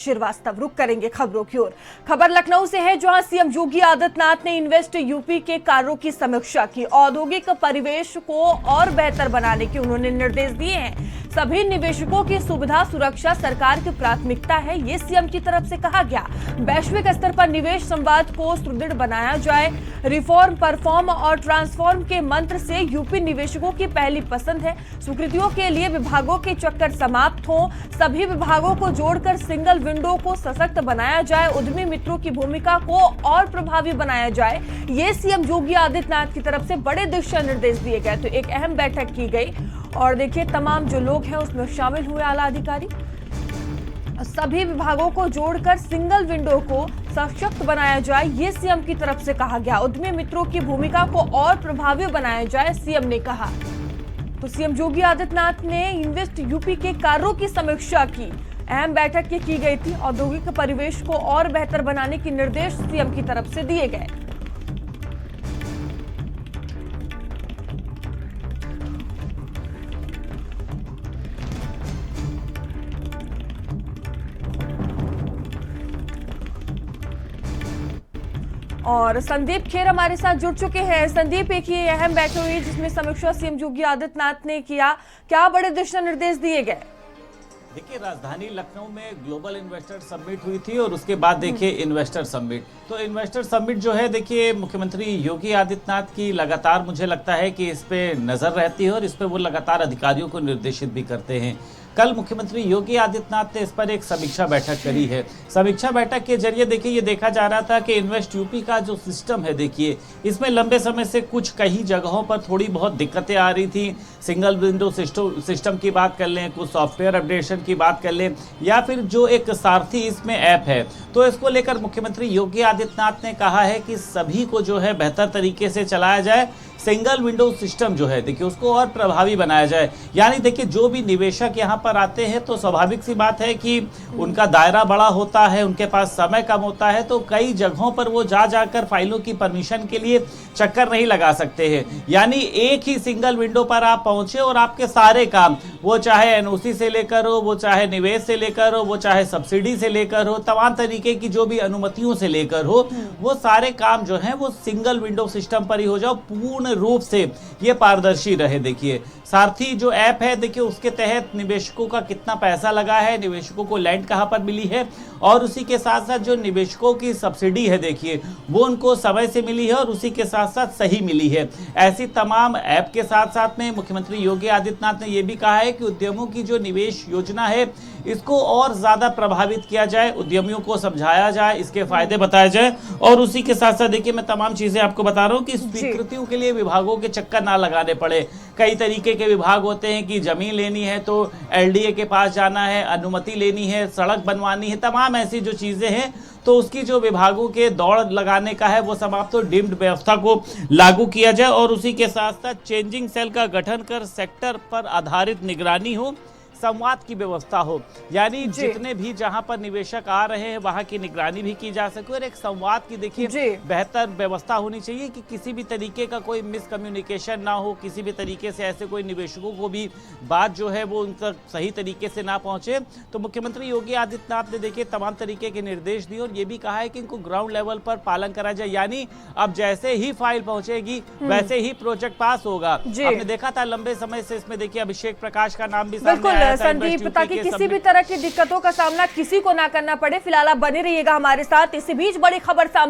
श्रीवास्तव। रुक करेंगे खबरों की ओर। खबर लखनऊ से है, जहां सीएम योगी आदित्यनाथ ने इन्वेस्ट यूपी के कार्यों की समीक्षा की। औद्योगिक परिवेश को और बेहतर बनाने के उन्होंने निर्देश दिए हैं। सभी निवेशकों की सुविधा सुरक्षा सरकार की प्राथमिकता है, ये सीएम की तरफ से कहा गया। वैश्विक स्तर पर निवेश संवाद को सुदृढ़ बनाया जाए। रिफॉर्म, परफॉर्म और ट्रांसफॉर्म के मंत्र से यूपी निवेशकों की पहली पसंद है। स्वीकृतियों के लिए विभागों के चक्कर समाप्त हों। सभी विभागों को जोड़कर सिंगल विंडो को सशक्त बनाया जाए। उद्यमी मित्रों की भूमिका को और प्रभावी बनाया जाए, ये सीएम योगी आदित्यनाथ की तरफ से बड़े दिशा निर्देश दिए गए। तो एक अहम बैठक की गई और देखिए तमाम जो लोग हैं उसमें शामिल हुए आला अधिकारी। सभी विभागों को जोड़कर सिंगल विंडो को सशक्त बनाया जाए, ये सीएम की तरफ से कहा गया। उद्यमी मित्रों की भूमिका को और प्रभावी बनाया जाए, सीएम ने कहा। तो सीएम योगी आदित्यनाथ ने इन्वेस्ट यूपी के कार्यों की समीक्षा की। अहम बैठक की गई थी। औद्योगिक परिवेश को और बेहतर बनाने के निर्देश सीएम की तरफ से दिए गए। और संदीप खेर हमारे साथ जुड़ चुके हैं। संदीप, एक ये अहम बैठक हुई जिसमें समीक्षा सीएम योगी आदित्यनाथ ने किया, क्या बड़े दिशा निर्देश दिए गए? देखिए, राजधानी लखनऊ में ग्लोबल इन्वेस्टर समिट हुई थी और उसके बाद देखिए इन्वेस्टर समिट। तो इन्वेस्टर समिट जो है, देखिए मुख्यमंत्री योगी आदित्यनाथ की लगातार मुझे लगता है कि इस पे नजर रहती है और इस पे वो लगातार अधिकारियों को निर्देशित भी करते हैं। कल मुख्यमंत्री योगी आदित्यनाथ ने इस पर एक समीक्षा बैठक करी है। समीक्षा बैठक के जरिए देखिए ये देखा जा रहा था कि इन्वेस्ट यूपी का जो सिस्टम है, देखिए इसमें लंबे समय से कुछ कई जगहों पर थोड़ी बहुत दिक्कतें आ रही थी। सिंगल विंडो सिस्टम की बात कर लें, कुछ सॉफ्टवेयर अपडेशन की बात कर लें, या फिर जो एक सारथी इसमें ऐप है, तो इसको लेकर मुख्यमंत्री योगी आदित्यनाथ ने कहा है कि सभी को जो है बेहतर तरीके से चलाया जाए। सिंगल विंडो सिस्टम जो है देखिए उसको और प्रभावी बनाया जाए। यानी देखिए जो भी निवेशक यहाँ पर आते हैं तो स्वाभाविक सी बात है कि उनका दायरा बड़ा होता है, उनके पास समय कम होता है, तो कई जगहों पर वो जाकर फाइलों की परमिशन के लिए चक्कर नहीं लगा सकते हैं। यानी एक ही सिंगल विंडो पर आप पहुंचे और आपके सारे काम, वो चाहे एनओसी से लेकर हो, वो चाहे निवेश से लेकर हो, वो चाहे सब्सिडी से लेकर हो, तमाम तरीके की जो भी अनुमतियों से लेकर हो, वो सारे काम जो है वो सिंगल विंडो सिस्टम पर ही हो जाओ। पूर्ण रूप से ये पारदर्शी रहे। देखिए सारथी जो ऐप है, देखिए उसके तहत निवेशकों का कितना पैसा लगा है, निवेशकों को लैंड कहां पर मिली है, और उसी के साथ साथ जो निवेशकों की सब्सिडी है देखिए वो उनको समय से मिली है और उसी के साथ साथ सही मिली है। ऐसी तमाम ऐप के साथ साथ में मुख्यमंत्री योगी आदित्यनाथ ने यह भी कहा है कि उद्यमों की जो निवेश योजना है इसको और ज्यादा प्रभावित किया जाए, उद्यमियों को समझाया जाए, इसके फायदे बताए जाए। और उसी के साथ साथ देखिए मैं तमाम चीजें आपको बता रहा हूँ कि स्वीकृतियों के लिए विभागों के चक्कर ना लगाने पड़े। कई तरीके के विभाग होते हैं कि जमीन लेनी है तो एलडीए के पास जाना है, अनुमति लेनी है, सड़क बनवानी है, तमाम ऐसी जो चीजें हैं तो उसकी जो विभागों के दौड़ लगाने का है वो समाप्त हो, डिम्ड व्यवस्था को लागू किया जाए और उसी के साथ साथ चेंजिंग सेल का गठन कर सेक्टर पर आधारित निगरानी हो, संवाद की व्यवस्था हो। यानी जितने भी जहां पर निवेशक आ रहे हैं वहां की निगरानी भी की जा सके और एक संवाद की देखिए बेहतर व्यवस्था होनी चाहिए कि किसी भी तरीके का कोई मिसकम्युनिकेशन ना हो, किसी भी तरीके से ऐसे कोई निवेशकों को भी बात जो है वो उन तक सही तरीके से ना पहुंचे। तो मुख्यमंत्री योगी आदित्यनाथ ने देखिए तमाम तरीके के निर्देश दिए और ये भी कहा है कि इनको ग्राउंड लेवल पर पालन करा जाए। यानी अब जैसे ही फाइल पहुंचेगी वैसे ही प्रोजेक्ट पास होगा। आपने देखा था लंबे समय से इसमें देखिए अभिषेक प्रकाश का नाम भी सामने आया था संदीप, ताकि किसी भी तरह की दिक्कतों का सामना किसी को ना करना पड़े। फिलहाल आप बने रहिएगा हमारे साथ। इसी बीच बड़ी खबर सामने